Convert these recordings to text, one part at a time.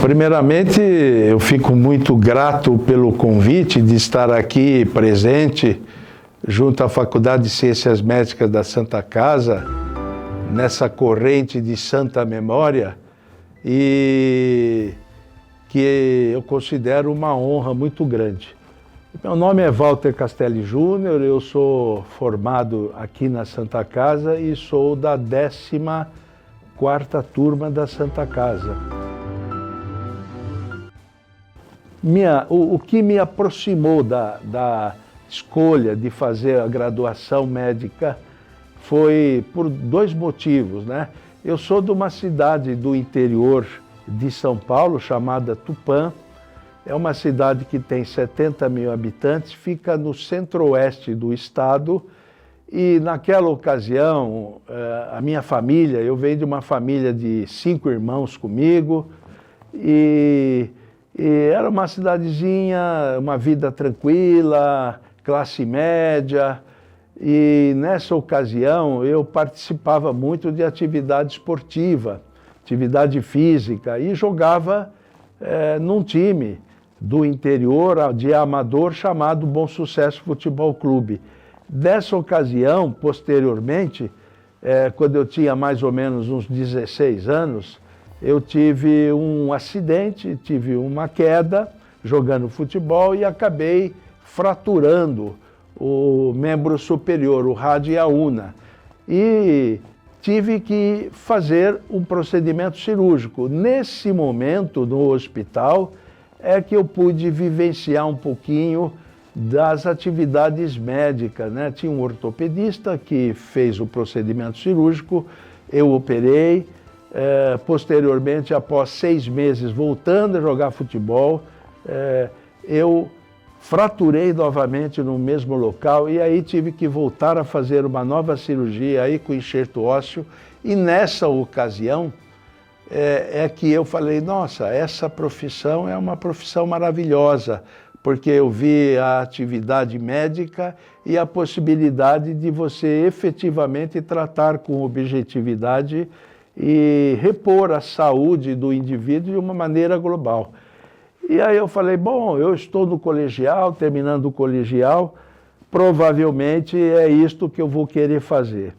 Primeiramente, eu fico muito grato pelo convite de estar aqui presente junto à Faculdade de Ciências Médicas da Santa Casa, nessa corrente de santa memória, e que eu considero uma honra muito grande. Meu nome é Walter Castelli Júnior, eu sou formado aqui na Santa Casa e sou da 14ª turma da Santa Casa. O que me aproximou da escolha de fazer a graduação médica foi por dois motivos, né? Eu sou de uma cidade do interior de São Paulo, chamada Tupã. É uma cidade que tem 70 mil habitantes, fica no centro-oeste do estado. E naquela ocasião, a minha família, eu venho de uma família de 5 irmãos comigo, e era uma cidadezinha, uma vida tranquila, classe média. E nessa ocasião eu participava muito de atividade esportiva, atividade física, e jogava num time do interior de amador chamado Bom Sucesso Futebol Clube. Dessa ocasião, posteriormente, quando eu tinha mais ou menos uns 16 anos, eu tive um acidente, tive uma queda jogando futebol e acabei fraturando o membro superior, o rádio e a una. E tive que fazer um procedimento cirúrgico. Nesse momento, no hospital, é que eu pude vivenciar um pouquinho das atividades médicas, né? Tinha um ortopedista que fez o procedimento cirúrgico, eu operei. Posteriormente, após 6 meses voltando a jogar futebol, eu fraturei novamente no mesmo local e aí tive que voltar a fazer uma nova cirurgia aí com enxerto ósseo. E nessa ocasião que eu falei, nossa, essa profissão é uma profissão maravilhosa, porque eu vi a atividade médica e a possibilidade de você efetivamente tratar com objetividade e repor a saúde do indivíduo de uma maneira global. E aí eu falei, bom, eu estou no colegial, terminando o colegial, provavelmente é isto que eu vou querer fazer.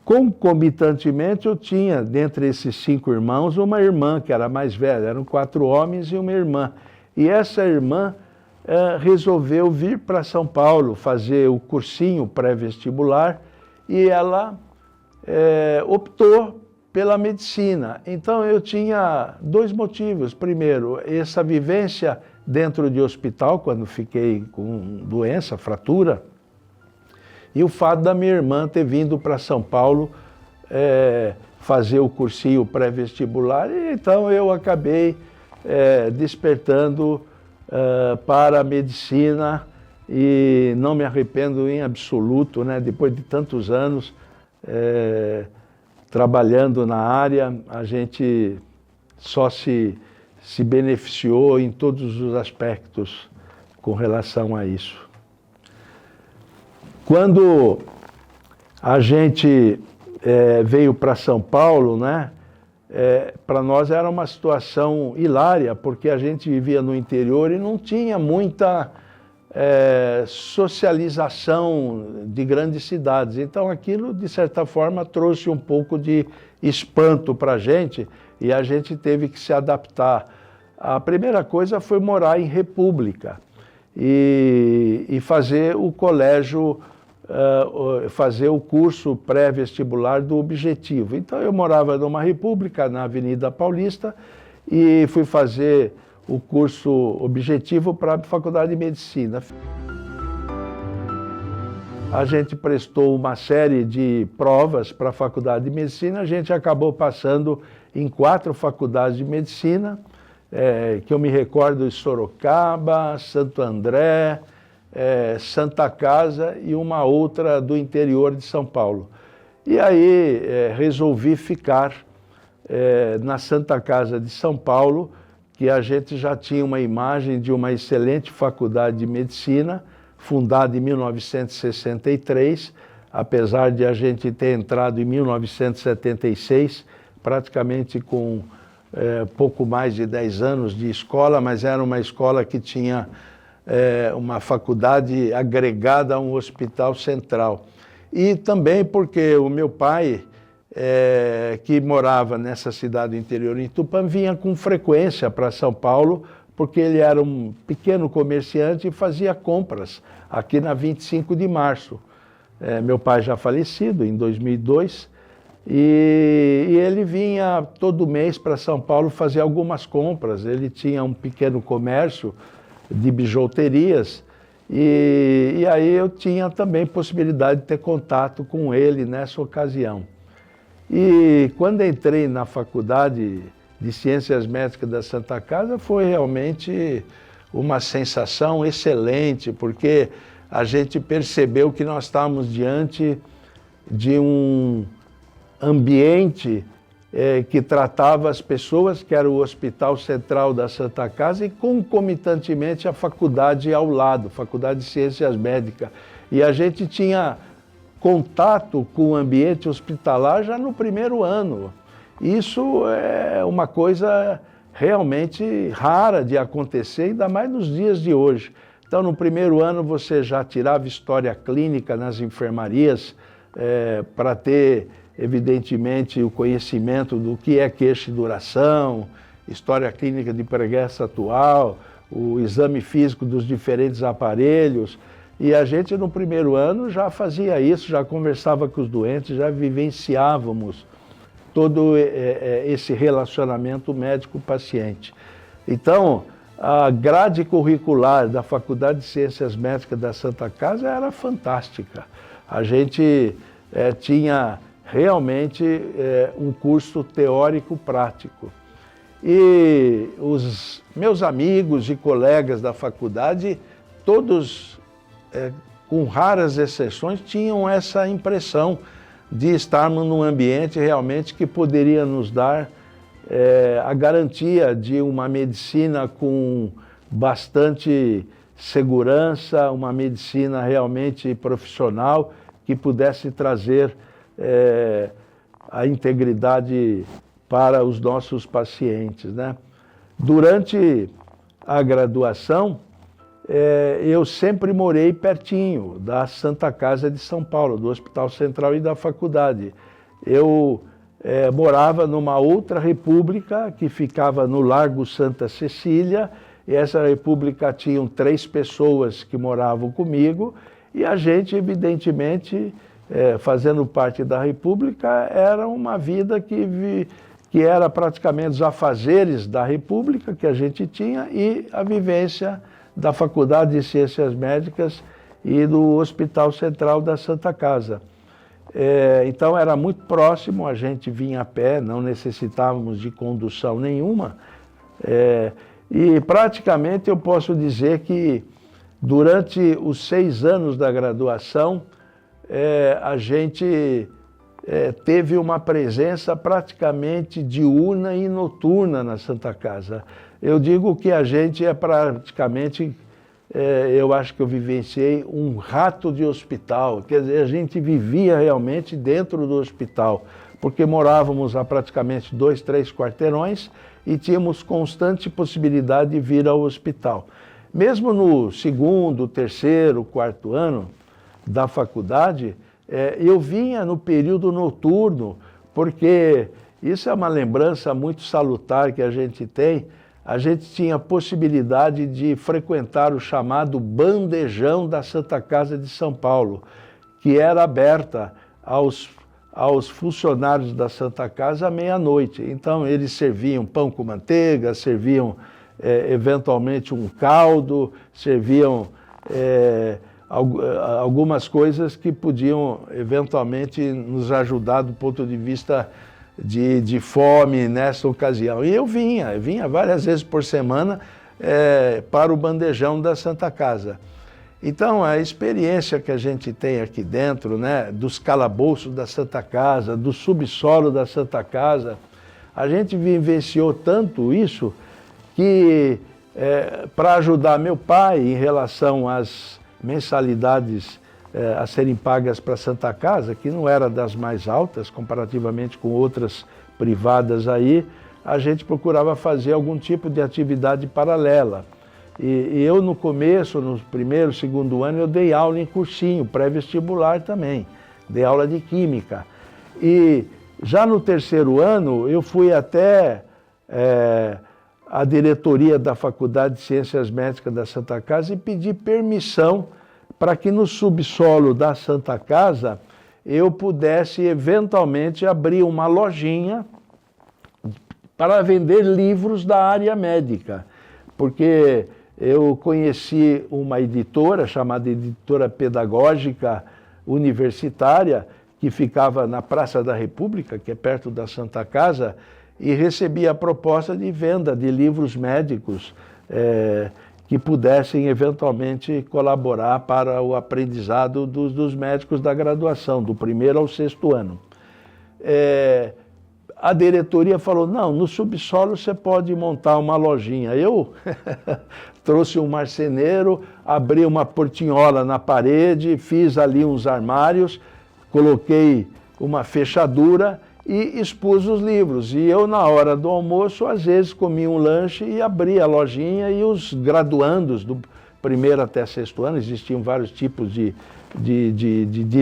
Concomitantemente, eu tinha, dentre esses 5 irmãos, uma irmã que era mais velha, eram 4 homens e uma irmã. E essa irmã resolveu vir para São Paulo fazer o cursinho pré-vestibular e ela optou pela medicina. Então eu tinha 2 motivos. Primeiro, essa vivência dentro de hospital, quando fiquei com doença, fratura, e o fato da minha irmã ter vindo para São Paulo fazer o cursinho pré-vestibular, e então eu acabei despertando para a medicina e não me arrependo em absoluto, né? Depois de tantos anos trabalhando na área, a gente só se beneficiou em todos os aspectos com relação a isso. Quando a gente veio para São Paulo, né, para nós era uma situação hilária, porque a gente vivia no interior e não tinha muita socialização de grandes cidades. Então aquilo, de certa forma, trouxe um pouco de espanto para a gente e a gente teve que se adaptar. A primeira coisa foi morar em república e fazer o colégio, fazer o curso pré-vestibular do Objetivo. Então eu morava numa república na Avenida Paulista e fui fazer o curso Objetivo para a Faculdade de Medicina. A gente prestou uma série de provas para a Faculdade de Medicina, a gente acabou passando em 4 faculdades de medicina, que eu me recordo de Sorocaba, Santo André, Santa Casa e uma outra do interior de São Paulo. E aí resolvi ficar na Santa Casa de São Paulo, que a gente já tinha uma imagem de uma excelente faculdade de medicina, fundada em 1963, apesar de a gente ter entrado em 1976, praticamente com pouco mais de 10 anos de escola, mas era uma escola que tinha uma faculdade agregada a um hospital central. E também porque o meu pai, que morava nessa cidade do interior, em Tupã, vinha com frequência para São Paulo, porque ele era um pequeno comerciante e fazia compras aqui na 25 de março. Meu pai já falecido em 2002, e ele vinha todo mês para São Paulo fazer algumas compras. Ele tinha um pequeno comércio de bijuterias, e aí eu tinha também possibilidade de ter contato com ele nessa ocasião. E quando entrei na Faculdade de Ciências Médicas da Santa Casa, foi realmente uma sensação excelente, porque a gente percebeu que nós estávamos diante de um ambiente que tratava as pessoas, que era o Hospital Central da Santa Casa, e concomitantemente a faculdade ao lado, Faculdade de Ciências Médicas. E a gente tinha contato com o ambiente hospitalar já no primeiro ano. Isso é uma coisa realmente rara de acontecer, ainda mais nos dias de hoje. Então, no primeiro ano, você já tirava história clínica nas enfermarias para ter, evidentemente, o conhecimento do que é queixa e duração, história clínica de preguiça atual, o exame físico dos diferentes aparelhos. E a gente, no primeiro ano, já fazia isso, já conversava com os doentes, já vivenciávamos todo esse relacionamento médico-paciente. Então, a grade curricular da Faculdade de Ciências Médicas da Santa Casa era fantástica. A gente tinha realmente um curso teórico-prático. E os meus amigos e colegas da faculdade, todos, com raras exceções, tinham essa impressão de estarmos num ambiente realmente que poderia nos dar a garantia de uma medicina com bastante segurança, uma medicina realmente profissional que pudesse trazer a integridade para os nossos pacientes, né? Durante a graduação, eu sempre morei pertinho da Santa Casa de São Paulo, do Hospital Central e da faculdade. Eu morava numa outra república que ficava no Largo Santa Cecília, e essa república tinha 3 pessoas que moravam comigo, e a gente, evidentemente, fazendo parte da república, era uma vida que era praticamente os afazeres da república que a gente tinha e a vivência da Faculdade de Ciências Médicas e do Hospital Central da Santa Casa. Então era muito próximo, a gente vinha a pé, não necessitávamos de condução nenhuma. E praticamente eu posso dizer que durante os 6 anos da graduação, a gente teve uma presença praticamente diurna e noturna na Santa Casa. Eu digo que a gente praticamente, eu acho que eu vivenciei um rato de hospital, quer dizer, a gente vivia realmente dentro do hospital, porque morávamos a praticamente 2, 3 quarteirões e tínhamos constante possibilidade de vir ao hospital. Mesmo no 2º, 3º, 4º ano da faculdade, eu vinha no período noturno, porque isso é uma lembrança muito salutar que a gente tem. A gente tinha a possibilidade de frequentar o chamado bandejão da Santa Casa de São Paulo, que era aberta aos funcionários da Santa Casa à meia-noite. Então eles serviam pão com manteiga, serviam eventualmente um caldo, serviam algumas coisas que podiam eventualmente nos ajudar do ponto de vista de fome nessa ocasião. E eu vinha várias vezes por semana para o bandejão da Santa Casa. Então, a experiência que a gente tem aqui dentro, né, dos calabouços da Santa Casa, do subsolo da Santa Casa, a gente vivenciou tanto isso que, para ajudar meu pai em relação às mensalidades a serem pagas para a Santa Casa, que não era das mais altas comparativamente com outras privadas aí, a gente procurava fazer algum tipo de atividade paralela. E eu, no começo, no primeiro, segundo ano, eu dei aula em cursinho, pré-vestibular também. Dei aula de Química. E já no terceiro ano, eu fui até a diretoria da Faculdade de Ciências Médicas da Santa Casa e pedi permissão para que no subsolo da Santa Casa eu pudesse, eventualmente, abrir uma lojinha para vender livros da área médica. Porque eu conheci uma editora, chamada Editora Pedagógica Universitária, que ficava na Praça da República, que é perto da Santa Casa, e recebi a proposta de venda de livros médicos que pudessem eventualmente colaborar para o aprendizado dos médicos da graduação, do primeiro ao sexto ano. A diretoria falou, não, no subsolo você pode montar uma lojinha. Eu trouxe um marceneiro, abri uma portinhola na parede, fiz ali uns armários, coloquei uma fechadura e expus os livros. E eu, na hora do almoço, às vezes comia um lanche e abria a lojinha, e os graduandos do primeiro até sexto ano, existiam vários tipos de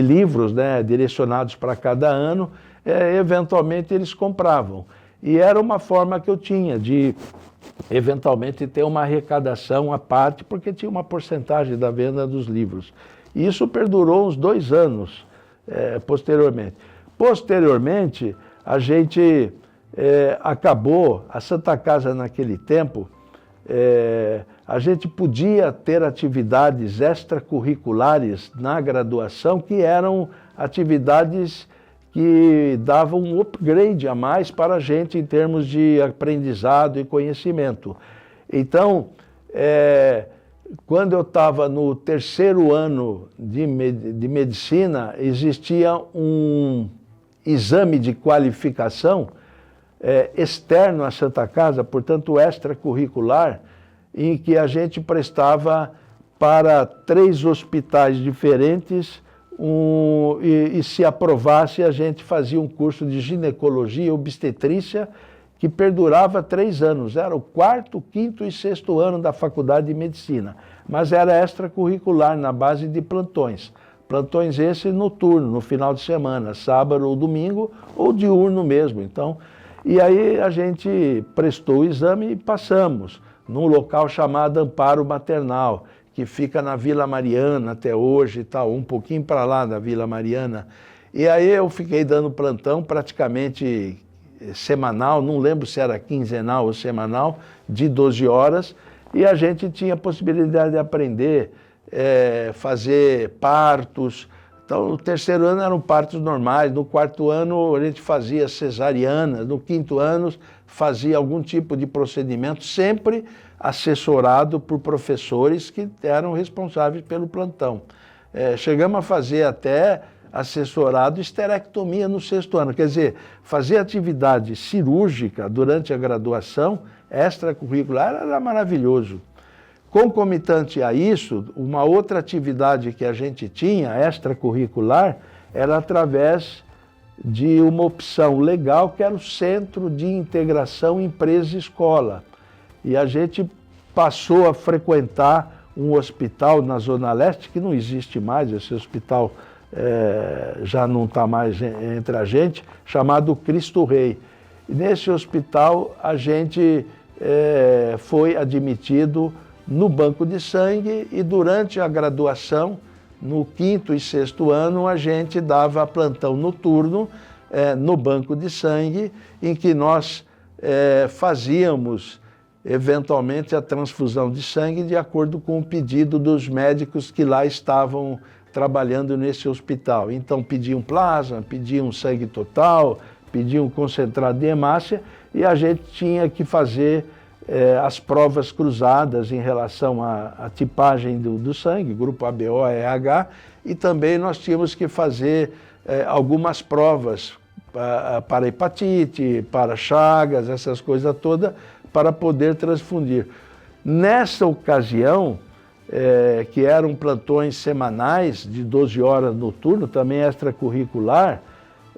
livros, né, direcionados para cada ano, eventualmente eles compravam. E era uma forma que eu tinha de, eventualmente, ter uma arrecadação à parte, porque tinha uma porcentagem da venda dos livros. E isso perdurou uns 2 anos, posteriormente. Posteriormente, a gente acabou, a Santa Casa naquele tempo, a gente podia ter atividades extracurriculares na graduação, que eram atividades que davam um upgrade a mais para a gente em termos de aprendizado e conhecimento. Então, quando eu estava no terceiro ano de medicina, existia um exame de qualificação externo à Santa Casa, portanto extracurricular, em que a gente prestava para 3 hospitais diferentes, e se aprovasse, a gente fazia um curso de ginecologia e obstetrícia que perdurava 3 anos. Era o 4º, 5º e 6º ano da Faculdade de Medicina, mas era extracurricular na base de plantões. Plantões esse noturno, no final de semana, sábado ou domingo, ou diurno mesmo. Então, e aí a gente prestou o exame e passamos num local chamado Amparo Maternal, que fica na Vila Mariana até hoje, tal, um pouquinho para lá da Vila Mariana. E aí eu fiquei dando plantão praticamente semanal, não lembro se era quinzenal ou semanal, de 12 horas, e a gente tinha a possibilidade de aprender, fazer partos. Então, no terceiro ano eram partos normais, no 4º ano a gente fazia cesariana, no 5º ano fazia algum tipo de procedimento, sempre assessorado por professores que eram responsáveis pelo plantão. Chegamos a fazer até assessorado esterectomia no 6º ano, quer dizer, fazer atividade cirúrgica durante a graduação extracurricular era maravilhoso. Concomitante a isso, uma outra atividade que a gente tinha, extracurricular, era através de uma opção legal, que era o Centro de Integração Empresa-Escola. E a gente passou a frequentar um hospital na Zona Leste, que não existe mais, esse hospital já não está mais entre a gente, chamado Cristo Rei. E nesse hospital a gente foi admitido no banco de sangue, e durante a graduação, no 5º e 6º ano, a gente dava plantão noturno no banco de sangue, em que nós fazíamos eventualmente a transfusão de sangue de acordo com o pedido dos médicos que lá estavam trabalhando nesse hospital. Então pediam plasma, pediam sangue total, pediam concentrado de hemácia, e a gente tinha que fazer as provas cruzadas em relação à tipagem do sangue, grupo ABO, EH, e também nós tínhamos que fazer algumas provas para hepatite, para chagas, essas coisas todas, para poder transfundir. Nessa ocasião, que eram plantões semanais de 12 horas noturno, também extracurricular,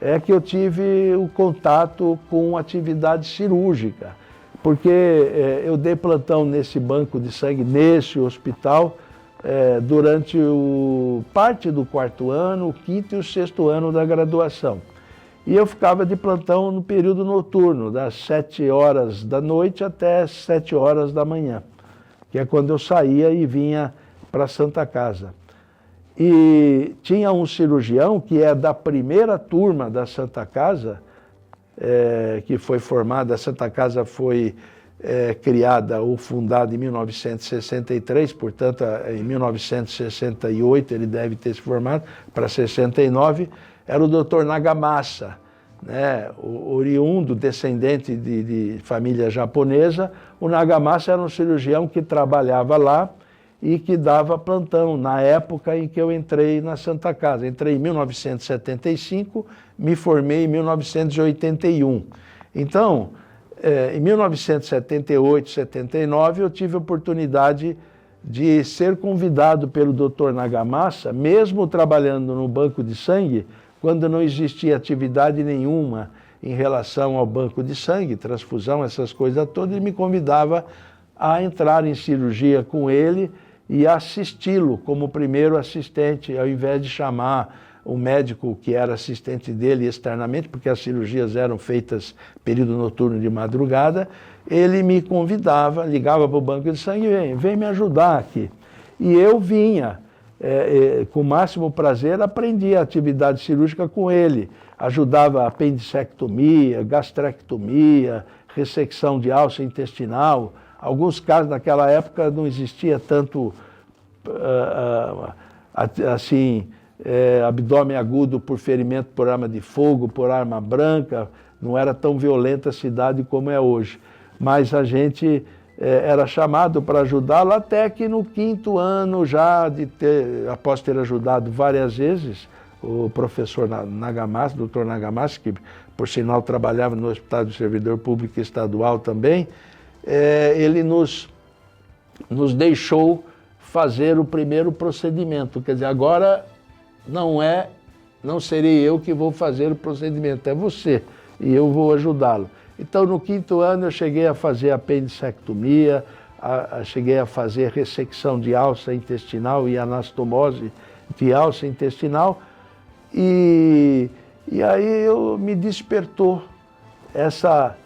é que eu tive o contato com atividade cirúrgica, porque eu dei plantão nesse banco de sangue, nesse hospital, durante parte do 4º ano, o 5º e o 6º ano da graduação. E eu ficava de plantão no período noturno, das 7 horas da noite até 7 horas da manhã, que é quando eu saía e vinha para a Santa Casa. E tinha um cirurgião que é da primeira turma da Santa Casa, que foi formada, a Santa Casa foi criada ou fundada em 1963, portanto, em 1968 ele deve ter se formado, para 69, era o Dr. Nagamasa, né? Oriundo, descendente de família japonesa. O Nagamasa era um cirurgião que trabalhava lá e que dava plantão na época em que eu entrei na Santa Casa. Entrei em 1975, me formei em 1981. Então, em 1978, 79, eu tive a oportunidade de ser convidado pelo Dr. Nagamasa, mesmo trabalhando no banco de sangue, quando não existia atividade nenhuma em relação ao banco de sangue, transfusão, essas coisas todas, ele me convidava a entrar em cirurgia com ele e assisti-lo como primeiro assistente, ao invés de chamar o médico que era assistente dele externamente, porque as cirurgias eram feitas período noturno de madrugada, ele me convidava, ligava para o banco de sangue e vem me ajudar aqui. E eu vinha, com o máximo prazer, aprendi a atividade cirúrgica com ele. Ajudava a apendicectomia, gastrectomia, ressecção de alça intestinal. Alguns casos, naquela época, não existia tanto, assim, abdômen agudo por ferimento por arma de fogo, por arma branca, não era tão violenta a cidade como é hoje. Mas a gente era chamado para ajudá-lo, até que no 5º ano, já após ter ajudado várias vezes, o professor Nagamasa, Dr. Nagamasa, que por sinal trabalhava no Hospital do Servidor Público Estadual também, ele nos deixou fazer o primeiro procedimento. Quer dizer, agora não serei eu que vou fazer o procedimento, é você, e eu vou ajudá-lo. Então, no 5º ano, eu cheguei a fazer apendicectomia, cheguei a fazer ressecção de alça intestinal e anastomose de alça intestinal, e aí me despertou essa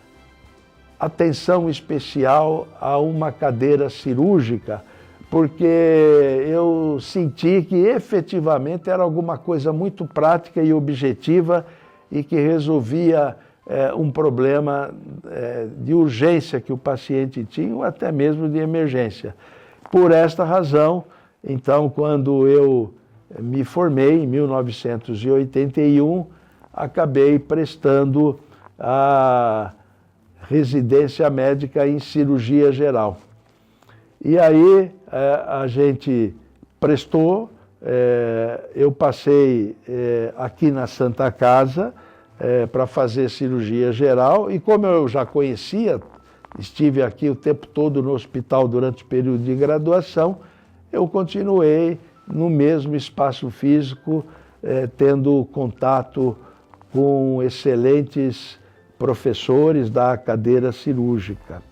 atenção especial a uma cadeira cirúrgica, porque eu senti que efetivamente era alguma coisa muito prática e objetiva e que resolvia um problema de urgência que o paciente tinha, ou até mesmo de emergência. Por esta razão, então, quando eu me formei, em 1981, acabei prestando a residência médica em cirurgia geral. E aí a gente prestou, eu passei aqui na Santa Casa para fazer cirurgia geral, e como eu já conhecia, estive aqui o tempo todo no hospital durante o período de graduação, eu continuei no mesmo espaço físico, tendo contato com excelentes professores da cadeira cirúrgica.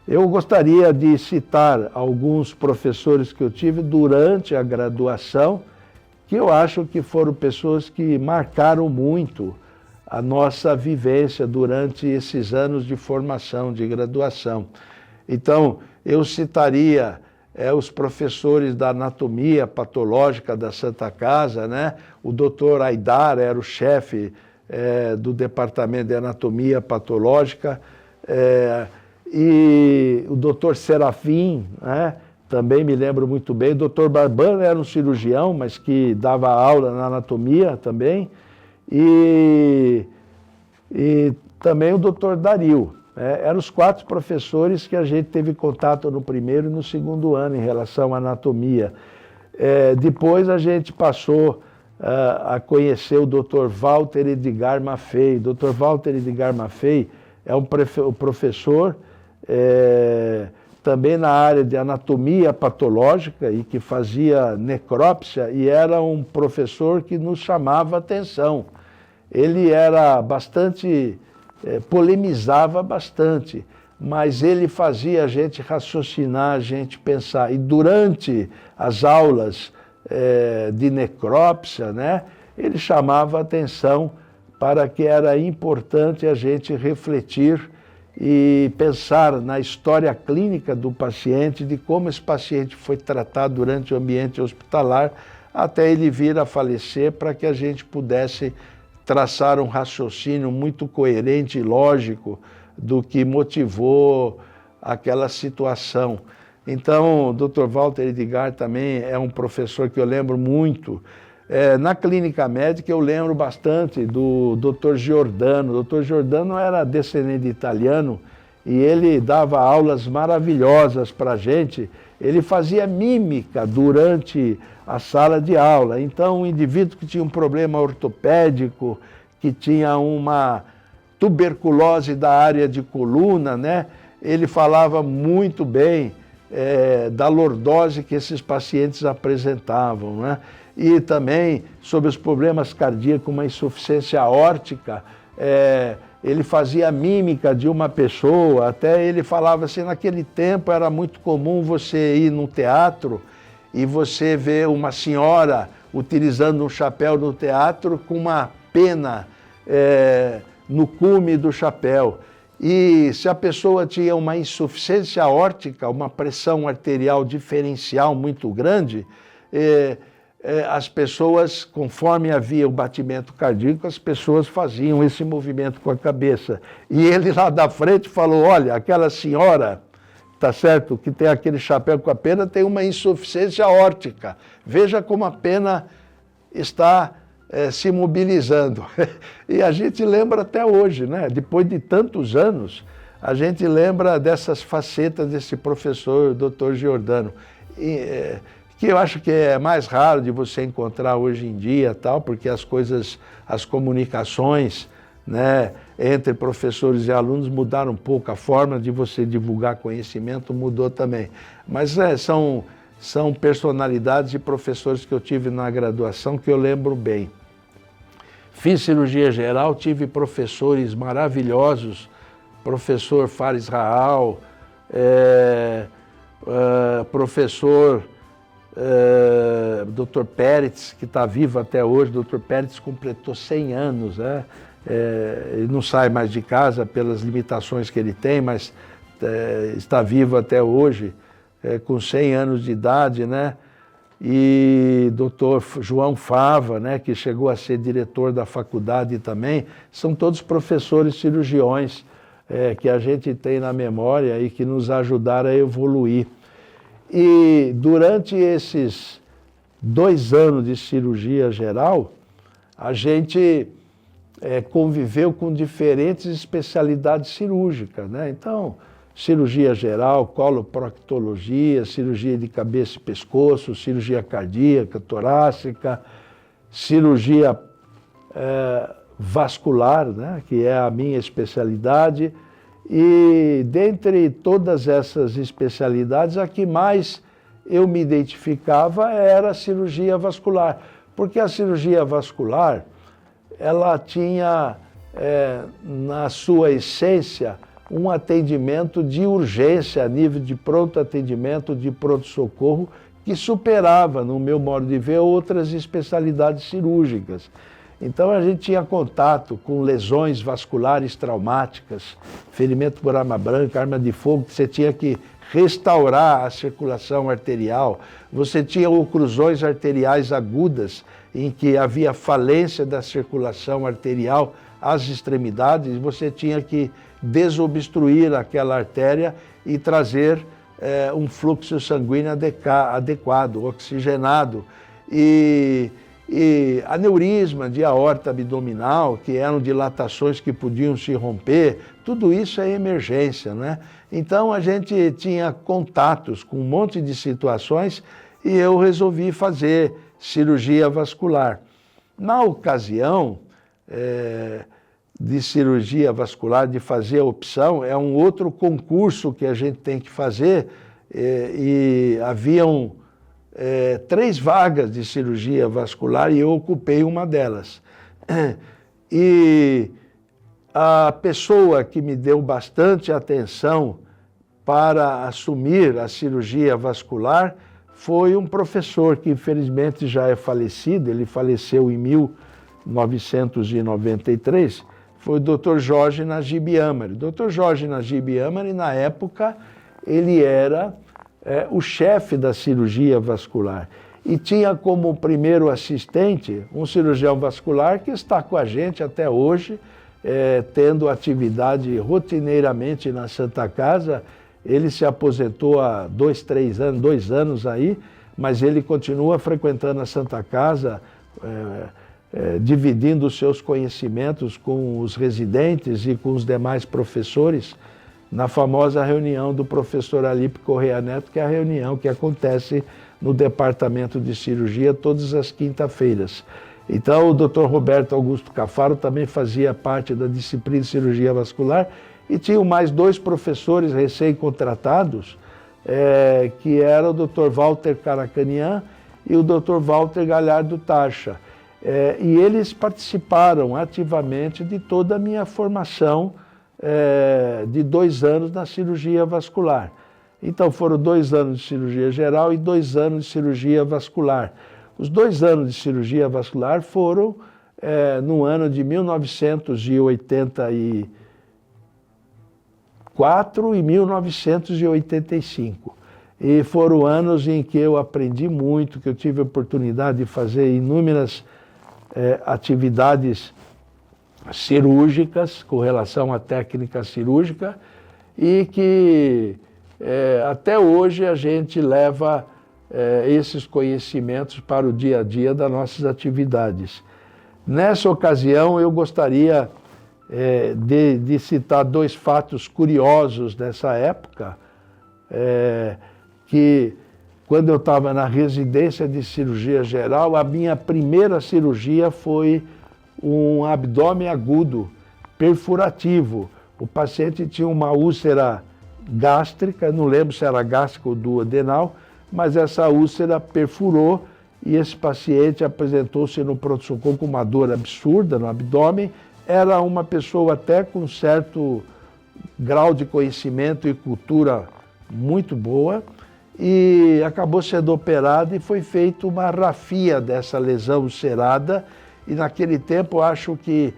Eu gostaria de citar alguns professores que eu tive durante a graduação, que eu acho que foram pessoas que marcaram muito a nossa vivência durante esses anos de formação, de graduação. Então, eu citaria os professores da anatomia patológica da Santa Casa, né? O doutor Aidar era o chefe do departamento de anatomia patológica, e o doutor Serafim, né? Também me lembro muito bem. O doutor Barbano era um cirurgião, mas que dava aula na anatomia também. E também o doutor Dario. Eram os 4 professores que a gente teve contato no primeiro e no 2º ano em relação à anatomia. Depois a gente passou a conhecer o doutor Walter Edgar Maffei. O doutor Walter Edgar Maffei é um professor também na área de anatomia patológica e que fazia necrópsia, e era um professor que nos chamava a atenção. Ele era bastante, polemizava bastante, mas ele fazia a gente raciocinar, a gente pensar. E durante as aulas de necrópsia, né, ele chamava a atenção para que era importante a gente refletir e pensar na história clínica do paciente, de como esse paciente foi tratado durante o ambiente hospitalar, até ele vir a falecer, para que a gente pudesse traçar um raciocínio muito coerente e lógico do que motivou aquela situação. Então, o Dr. Walter Edgar também é um professor que eu lembro muito. Na clínica médica eu lembro bastante do Dr. Giordano. O Dr. Giordano era descendente de italiano e ele dava aulas maravilhosas para a gente. Ele fazia mímica durante a sala de aula. Então, um indivíduo que tinha um problema ortopédico, que tinha uma tuberculose da área de coluna, né? Ele falava muito bem da lordose que esses pacientes apresentavam, né? E também sobre os problemas cardíacos, uma insuficiência aórtica, ele fazia a mímica de uma pessoa, até ele falava assim, naquele tempo era muito comum você ir no teatro e você ver uma senhora utilizando um chapéu no teatro com uma pena no cume do chapéu. E se a pessoa tinha uma insuficiência aórtica, uma pressão arterial diferencial muito grande, as pessoas, conforme havia o batimento cardíaco, as pessoas faziam esse movimento com a cabeça. E ele lá da frente falou, olha, aquela senhora, tá certo, que tem aquele chapéu com a pena, tem uma insuficiência aórtica. Veja como a pena está se mobilizando. E a gente lembra até hoje, né? Depois de tantos anos, a gente lembra dessas facetas desse professor, Dr. Giordano. Que eu acho que é mais raro de você encontrar hoje em dia, tal, porque as coisas, as comunicações, né, entre professores e alunos mudaram um pouco, a forma de você divulgar conhecimento mudou também. Mas são personalidades e professores que eu tive na graduação que eu lembro bem. Fiz cirurgia geral, tive professores maravilhosos, professor Fares Raal, professor Dr. Pérez, que está vivo até hoje. Dr. Pérez completou 100 anos, né? Ele não sai mais de casa pelas limitações que ele tem, mas está vivo até hoje, com 100 anos de idade, né? E Dr. João Fava, né, que chegou a ser diretor da faculdade também, são todos professores cirurgiões que a gente tem na memória e que nos ajudaram a evoluir. E durante esses 2 anos de cirurgia geral, a gente conviveu com diferentes especialidades cirúrgicas, né? Então, cirurgia geral, coloproctologia, cirurgia de cabeça e pescoço, cirurgia cardíaca, torácica, cirurgia vascular, né, que é a minha especialidade. E dentre todas essas especialidades, a que mais eu me identificava era a cirurgia vascular, porque a cirurgia vascular, ela tinha na sua essência um atendimento de urgência, a nível de pronto atendimento, de pronto-socorro, que superava, no meu modo de ver, outras especialidades cirúrgicas. Então a gente tinha contato com lesões vasculares traumáticas, ferimento por arma branca, arma de fogo, que você tinha que restaurar a circulação arterial. Você tinha oclusões arteriais agudas, em que havia falência da circulação arterial às extremidades, você tinha que desobstruir aquela artéria e trazer um fluxo sanguíneo adequado, oxigenado. E aneurisma de aorta abdominal, que eram dilatações que podiam se romper, tudo isso é emergência, né? Então a gente tinha contatos com um monte de situações e eu resolvi fazer cirurgia vascular. Na ocasião de cirurgia vascular, de fazer a opção, é um outro concurso que a gente tem que fazer, e haviam 3 vagas de cirurgia vascular e eu ocupei uma delas. E a pessoa que me deu bastante atenção para assumir a cirurgia vascular foi um professor que infelizmente já é falecido, ele faleceu em 1993, foi o Dr. Jorge Najib Amari. O Dr. Jorge Najib Amari, na época, ele era o chefe da cirurgia vascular e tinha como primeiro assistente um cirurgião vascular que está com a gente até hoje, tendo atividade rotineiramente na Santa Casa. Ele se aposentou há 2 anos aí, mas ele continua frequentando a Santa Casa, dividindo os seus conhecimentos com os residentes e com os demais professores, na famosa reunião do professor Alípio Correia Neto, que é a reunião que acontece no Departamento de Cirurgia todas as quinta-feiras. Então, o Dr. Roberto Augusto Cafaro também fazia parte da disciplina de cirurgia vascular e tinha mais 2 professores recém-contratados, que era o Dr. Walter Caracanian e o Dr. Walter Galhardo Tacha. E eles participaram ativamente de toda a minha formação de 2 anos na cirurgia vascular. Então foram 2 anos de cirurgia geral e 2 anos de cirurgia vascular. Os 2 anos de cirurgia vascular foram no ano de 1984 e 1985. E foram anos em que eu aprendi muito, que eu tive a oportunidade de fazer inúmeras atividades cirúrgicas com relação à técnica cirúrgica e que até hoje a gente leva esses conhecimentos para o dia a dia das nossas atividades. Nessa ocasião eu gostaria de citar 2 fatos curiosos dessa época, que quando eu estava na residência de cirurgia geral, a minha primeira cirurgia foi um abdômen agudo, perfurativo. O paciente tinha uma úlcera gástrica, não lembro se era gástrica ou duodenal, mas essa úlcera perfurou e esse paciente apresentou-se no pronto-socorro com uma dor absurda no abdômen. Era uma pessoa até com certo grau de conhecimento e cultura muito boa e acabou sendo operado e foi feita uma rafia dessa lesão ulcerada e naquele tempo acho que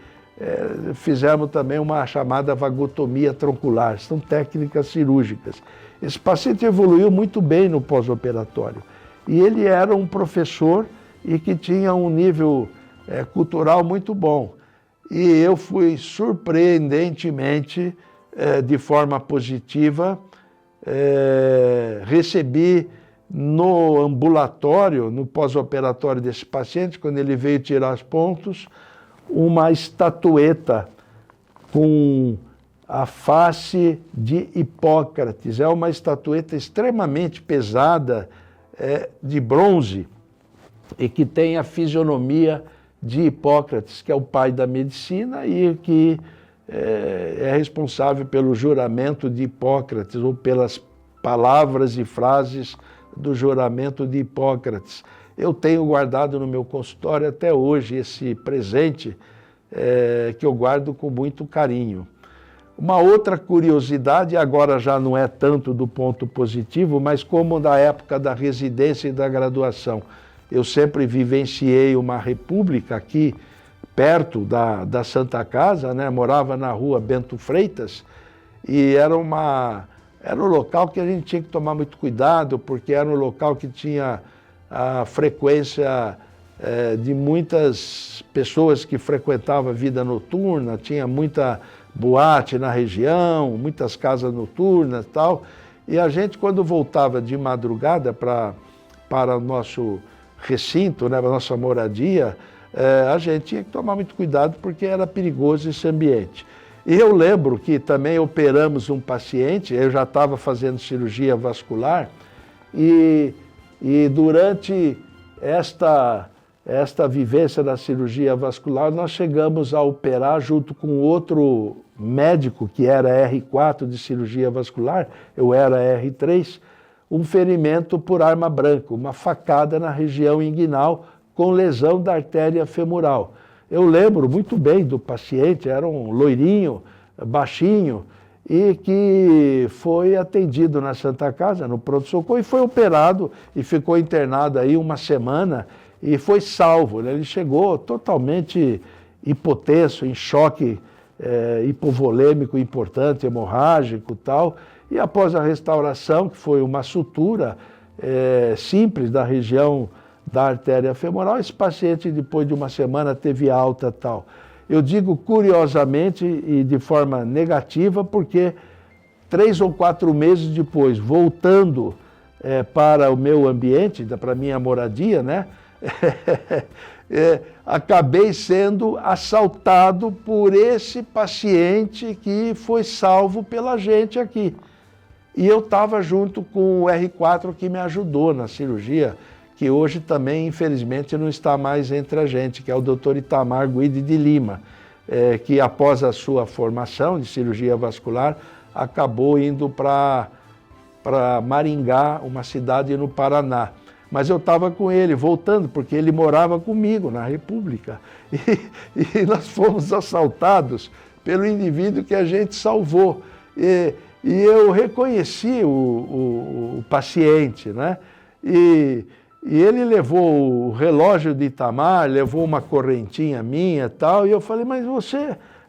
fizemos também uma chamada vagotomia troncular, são técnicas cirúrgicas. Esse paciente evoluiu muito bem no pós-operatório e ele era um professor e que tinha um nível cultural muito bom. E eu fui surpreendentemente, de forma positiva, recebi no ambulatório, no pós-operatório desse paciente, quando ele veio tirar os pontos, uma estatueta com a face de Hipócrates. É uma estatueta extremamente pesada, de bronze, e que tem a fisionomia de Hipócrates, que é o pai da medicina e que é responsável pelo juramento de Hipócrates, ou pelas palavras e frases do juramento de Hipócrates. Eu tenho guardado no meu consultório até hoje esse presente, que eu guardo com muito carinho. Uma outra curiosidade, agora já não é tanto do ponto positivo, mas como na época da residência e da graduação, eu sempre vivenciei uma república aqui, perto da Santa Casa, né? Morava na rua Bento Freitas, e era um local que a gente tinha que tomar muito cuidado, porque era um local que tinha a frequência de muitas pessoas que frequentavam a vida noturna, tinha muita boate na região, muitas casas noturnas e tal, e a gente, quando voltava de madrugada para o nosso recinto, né, para a nossa moradia, a gente tinha que tomar muito cuidado porque era perigoso esse ambiente. E eu lembro que também operamos um paciente, eu já estava fazendo cirurgia vascular, e durante esta vivência da cirurgia vascular, nós chegamos a operar junto com outro médico, que era R4 de cirurgia vascular, eu era R3, um ferimento por arma branca, uma facada na região inguinal com lesão da artéria femoral. Eu lembro muito bem do paciente, era um loirinho, baixinho, e que foi atendido na Santa Casa, no pronto-socorro, e foi operado e ficou internado aí uma semana e foi salvo. Ele chegou totalmente hipotenso, em choque hipovolêmico importante, hemorrágico e tal, e após a restauração, que foi uma sutura simples da região da artéria femoral, esse paciente depois de uma semana teve alta e tal. Eu digo curiosamente e de forma negativa, porque 3 ou 4 meses depois, voltando para o meu ambiente, para a minha moradia, né? Acabei sendo assaltado por esse paciente que foi salvo pela gente aqui. E eu estava junto com o R4 que me ajudou na cirurgia, que hoje também, infelizmente, não está mais entre a gente, que é o Dr. Itamar Guide de Lima, que após a sua formação de cirurgia vascular, acabou indo para Maringá, uma cidade no Paraná. Mas eu estava com ele, voltando, porque ele morava comigo na República. E nós fomos assaltados pelo indivíduo que a gente salvou. E eu reconheci o paciente, né? E ele levou o relógio de Itamar, levou uma correntinha minha e tal, e eu falei, mas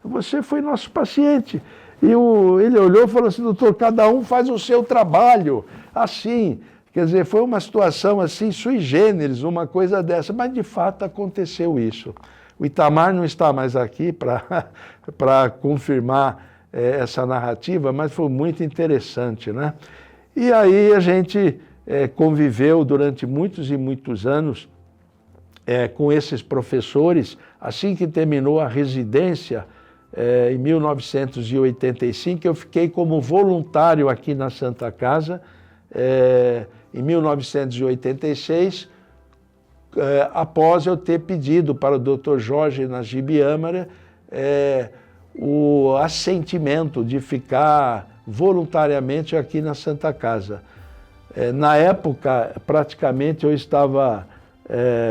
você foi nosso paciente. E ele olhou e falou assim, doutor, cada um faz o seu trabalho, assim. Quer dizer, foi uma situação assim, sui generis, uma coisa dessa, mas de fato aconteceu isso. O Itamar não está mais aqui para confirmar essa narrativa, mas foi muito interessante, né? E aí a gente conviveu durante muitos e muitos anos com esses professores. Assim que terminou a residência, em 1985, eu fiquei como voluntário aqui na Santa Casa. Em 1986, após eu ter pedido para o Dr. Jorge Najib Amari o assentimento de ficar voluntariamente aqui na Santa Casa. Na época, praticamente, eu estava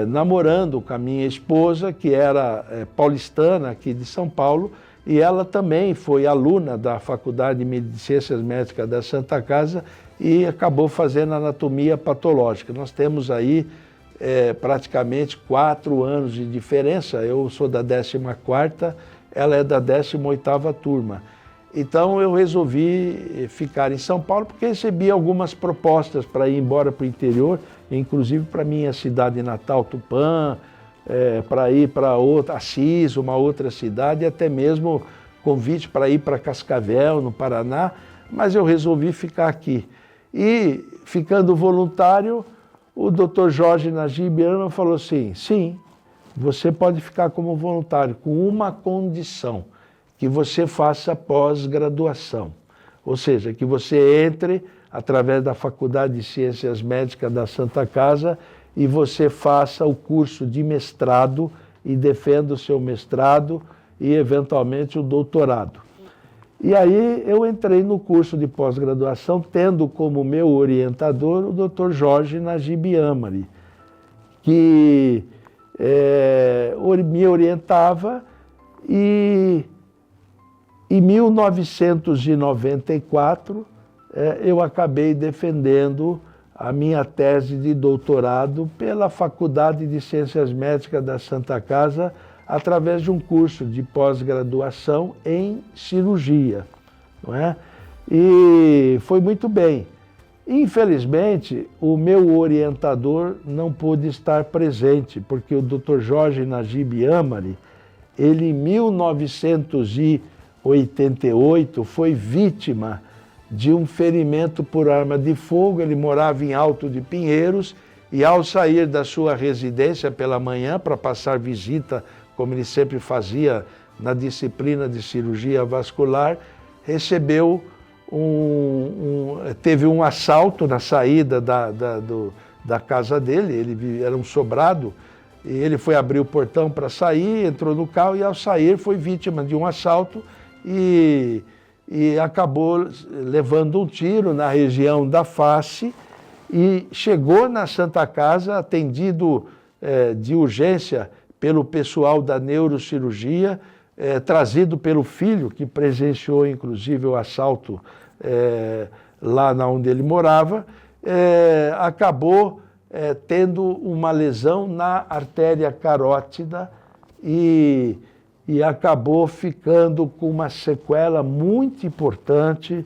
namorando com a minha esposa, que era paulistana, aqui de São Paulo, e ela também foi aluna da Faculdade de Ciências Médicas da Santa Casa e acabou fazendo anatomia patológica. Nós temos aí praticamente 4 anos de diferença. Eu sou da 14ª, ela é da 18ª turma. Então eu resolvi ficar em São Paulo porque recebi algumas propostas para ir embora para o interior, inclusive para minha cidade natal, Tupã, para ir para Assis, uma outra cidade, e até mesmo convite para ir para Cascavel, no Paraná, mas eu resolvi ficar aqui. E, ficando voluntário, o Dr. Jorge Najib Amari falou assim, sim, você pode ficar como voluntário, com uma condição, que você faça pós-graduação. Ou seja, que você entre através da Faculdade de Ciências Médicas da Santa Casa e você faça o curso de mestrado e defenda o seu mestrado e, eventualmente, o doutorado. E aí eu entrei no curso de pós-graduação, tendo como meu orientador o Dr. Jorge Najib Amari, que me orientava, e em 1994 eu acabei defendendo a minha tese de doutorado pela Faculdade de Ciências Médicas da Santa Casa, através de um curso de pós-graduação em cirurgia, não é? E foi muito bem. Infelizmente, o meu orientador não pôde estar presente, porque o Dr. Jorge Najib Amari, ele em 1988 foi vítima de um ferimento por arma de fogo. Ele morava em Alto de Pinheiros e, ao sair da sua residência pela manhã para passar visita, como ele sempre fazia na disciplina de cirurgia vascular, recebeu teve um assalto na saída da casa dele. Ele era um sobrado, e ele foi abrir o portão para sair, entrou no carro e, ao sair, foi vítima de um assalto e acabou levando um tiro na região da face e chegou na Santa Casa atendido de urgência pelo pessoal da neurocirurgia, trazido pelo filho, que presenciou inclusive o assalto lá onde ele morava, acabou tendo uma lesão na artéria carótida e acabou ficando com uma sequela muito importante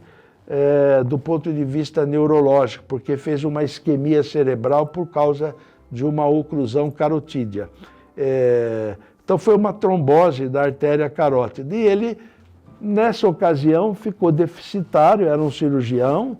do ponto de vista neurológico, porque fez uma isquemia cerebral por causa de uma oclusão carotídea. Então foi uma trombose da artéria carótida. E ele, nessa ocasião, ficou deficitário, era um cirurgião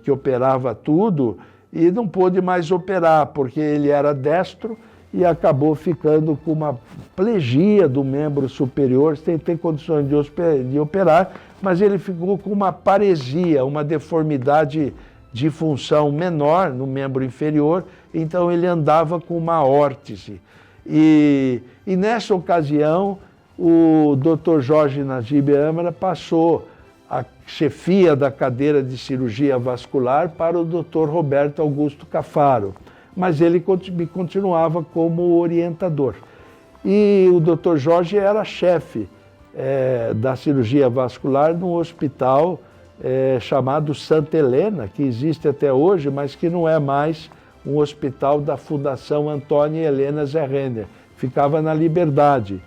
que operava tudo e não pôde mais operar, porque ele era destro e acabou ficando com uma plegia do membro superior, sem ter condições de operar, mas ele ficou com uma paresia, uma deformidade de função menor no membro inferior, então ele andava com uma órtese. E nessa ocasião, o Dr. Jorge Najib Amara passou a chefia da cadeira de cirurgia vascular para o Dr. Roberto Augusto Cafaro, mas ele continuava como orientador. E o Dr. Jorge era chefe da cirurgia vascular num hospital chamado Santa Helena, que existe até hoje, mas que não é mais um hospital da Fundação Antônia Helena Zé Renner, ficava na Liberdade.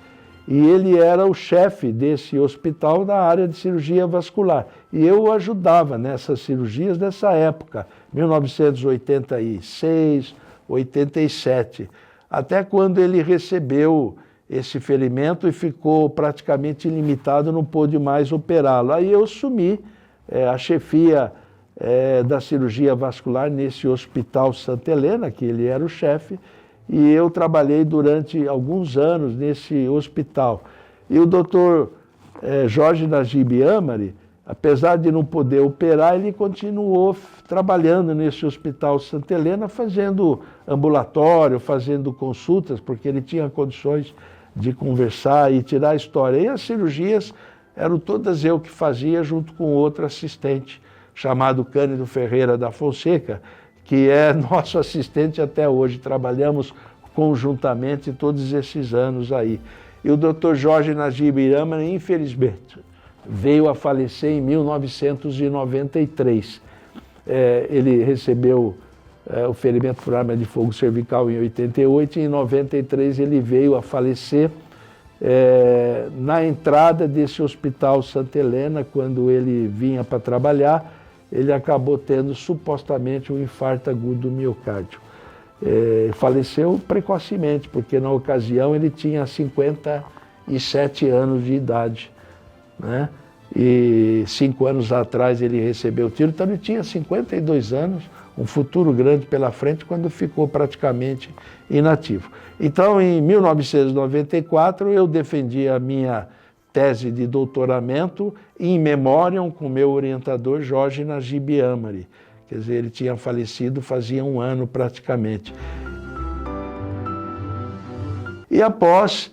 E ele era o chefe desse hospital na área de cirurgia vascular. E eu o ajudava nessas cirurgias dessa época, 1986, 87, até quando ele recebeu esse ferimento e ficou praticamente ilimitado, não pôde mais operá-lo. Aí eu assumi a chefia da cirurgia vascular nesse hospital Santa Helena, que ele era o chefe, e eu trabalhei durante alguns anos nesse hospital. E o doutor Jorge Najib Amari, apesar de não poder operar, ele continuou trabalhando nesse hospital Santa Helena, fazendo ambulatório, fazendo consultas, porque ele tinha condições de conversar e tirar a história. E as cirurgias eram todas eu que fazia, junto com outro assistente, chamado Cândido Ferreira da Fonseca, que é nosso assistente até hoje. Trabalhamos conjuntamente todos esses anos aí. E o Dr. Jorge Najib Amari, infelizmente, veio a falecer em 1993. Ele recebeu o ferimento por arma de fogo cervical em 88 e em 93 ele veio a falecer na entrada desse hospital Santa Helena. Quando ele vinha para trabalhar, ele acabou tendo supostamente um infarto agudo do miocárdio. Faleceu precocemente, porque na ocasião ele tinha 57 anos de idade, né? E 5 anos atrás ele recebeu o tiro, então ele tinha 52 anos, um futuro grande pela frente, quando ficou praticamente inativo. Então, em 1994, eu defendi a minha tese de doutoramento in memoriam com meu orientador Jorge Najib Amari. Quer dizer, ele tinha falecido fazia um ano praticamente. E após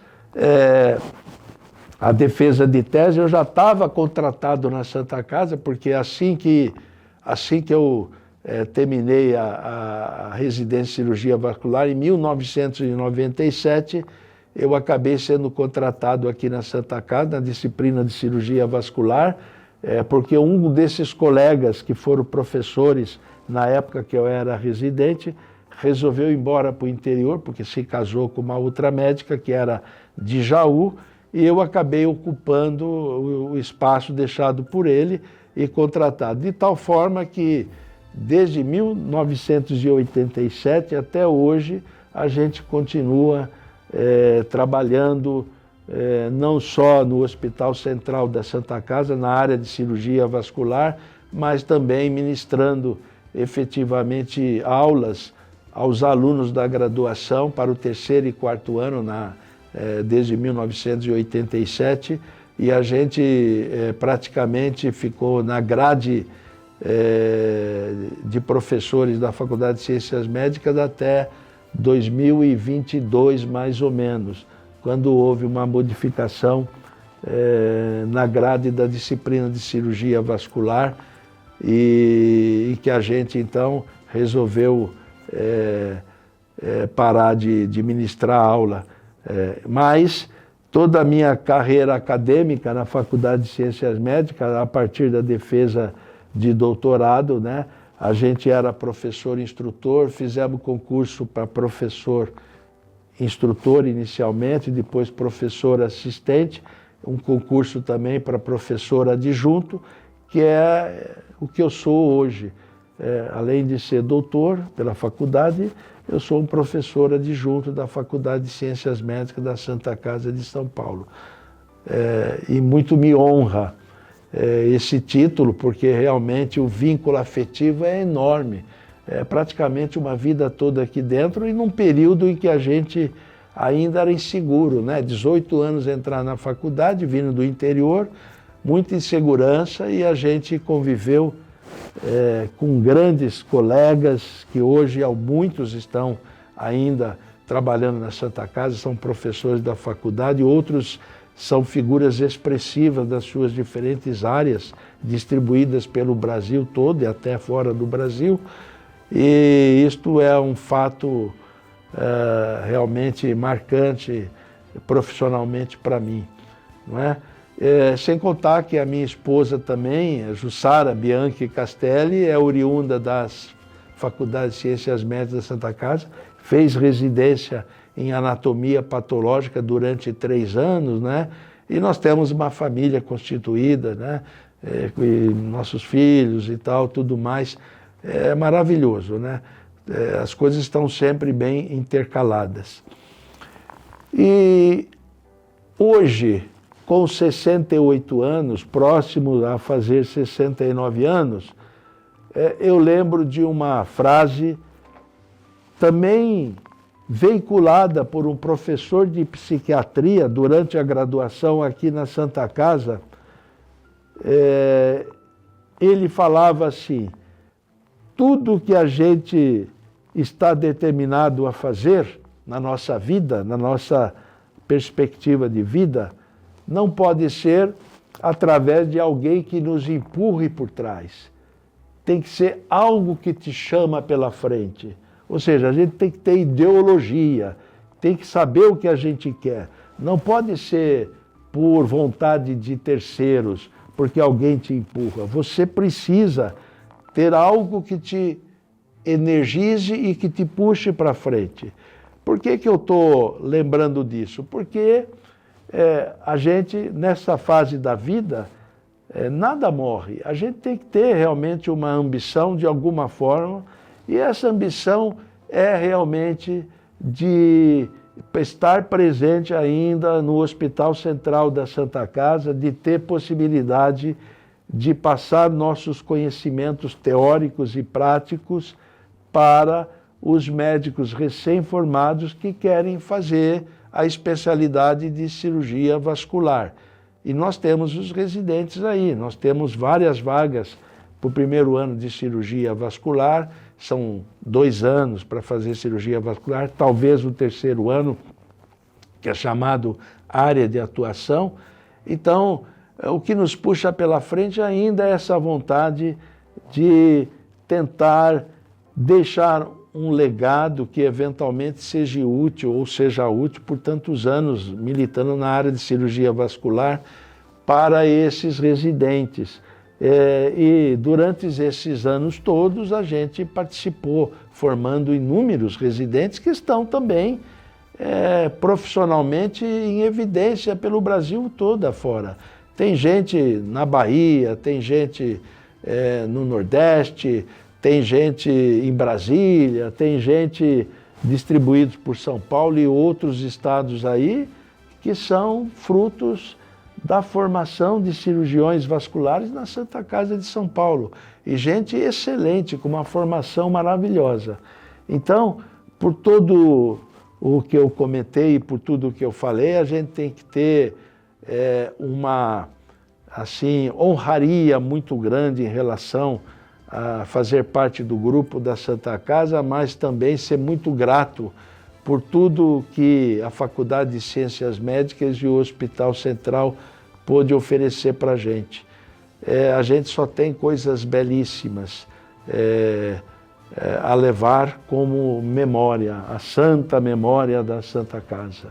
a defesa de tese, eu já estava contratado na Santa Casa, porque assim que eu terminei a residência de cirurgia vascular, em 1997, eu acabei sendo contratado aqui na Santa Casa, na disciplina de cirurgia vascular, porque um desses colegas que foram professores na época que eu era residente, resolveu ir embora para o interior, porque se casou com uma outra médica que era de Jaú, e eu acabei ocupando o espaço deixado por ele e contratado. De tal forma que, desde 1987 até hoje, a gente continua trabalhando não só no Hospital Central da Santa Casa, na área de cirurgia vascular, mas também ministrando efetivamente aulas aos alunos da graduação para o 3º e 4º ano, desde 1987, e a gente praticamente ficou na grade de professores da Faculdade de Ciências Médicas até 2022, mais ou menos, quando houve uma modificação na grade da disciplina de cirurgia vascular e que a gente, então, resolveu parar de ministrar aula Mas toda a minha carreira acadêmica na Faculdade de Ciências Médicas, a partir da defesa de doutorado, né, a gente era professor instrutor, fizemos concurso para professor instrutor inicialmente, depois professor assistente, um concurso também para professor adjunto, que é o que eu sou hoje. Além de ser doutor pela faculdade, eu sou um professor adjunto da Faculdade de Ciências Médicas da Santa Casa de São Paulo. E muito me honra esse título, porque realmente o vínculo afetivo é enorme. É praticamente uma vida toda aqui dentro e num período em que a gente ainda era inseguro, né? 18 anos entrar na faculdade, vindo do interior, muita insegurança, e a gente conviveu com grandes colegas que hoje muitos estão ainda trabalhando na Santa Casa, são professores da faculdade, outros são figuras expressivas das suas diferentes áreas, distribuídas pelo Brasil todo e até fora do Brasil. E isto é um fato realmente marcante profissionalmente para mim, não é? Sem contar que a minha esposa também, a Jussara Bianchi Castelli, é oriunda das Faculdades de Ciências Médicas da Santa Casa, fez residência em anatomia patológica durante 3 anos, né? E nós temos uma família constituída, né? Com nossos filhos e tal, tudo mais. É maravilhoso, né? As coisas estão sempre bem intercaladas. E hoje, com 68 anos, próximo a fazer 69 anos, eu lembro de uma frase também veiculada por um professor de psiquiatria durante a graduação aqui na Santa Casa. Ele falava assim: tudo que a gente está determinado a fazer na nossa vida, na nossa perspectiva de vida, não pode ser através de alguém que nos empurre por trás. Tem que ser algo que te chama pela frente. Ou seja, a gente tem que ter ideologia, tem que saber o que a gente quer. Não pode ser por vontade de terceiros, porque alguém te empurra. Você precisa ter algo que te energize e que te puxe para frente. Por que eu estou lembrando disso? Porque a gente, nessa fase da vida, nada morre. A gente tem que ter realmente uma ambição de alguma forma, e essa ambição é realmente de estar presente ainda no Hospital Central da Santa Casa, de ter possibilidade de passar nossos conhecimentos teóricos e práticos para os médicos recém-formados que querem fazer a especialidade de cirurgia vascular. E nós temos os residentes aí, nós temos várias vagas para o primeiro ano de cirurgia vascular, são 2 anos para fazer cirurgia vascular, talvez o terceiro ano, que é chamado área de atuação. Então, o que nos puxa pela frente ainda é essa vontade de tentar deixar um legado que eventualmente seja útil por tantos anos militando na área de cirurgia vascular para esses residentes. E durante esses anos todos a gente participou, formando inúmeros residentes que estão também profissionalmente em evidência pelo Brasil todo afora. Tem gente na Bahia, tem gente no Nordeste, tem gente em Brasília, tem gente distribuídos por São Paulo e outros estados aí, que são frutos da formação de cirurgiões vasculares na Santa Casa de São Paulo. E gente excelente, com uma formação maravilhosa. Então, por todo o que eu comentei, por tudo o que eu falei, a gente tem que ter uma honraria muito grande em relação a fazer parte do grupo da Santa Casa, mas também ser muito grato por tudo que a Faculdade de Ciências Médicas e o Hospital Central pôde oferecer para a gente. A gente só tem coisas belíssimas a levar como memória, a santa memória da Santa Casa.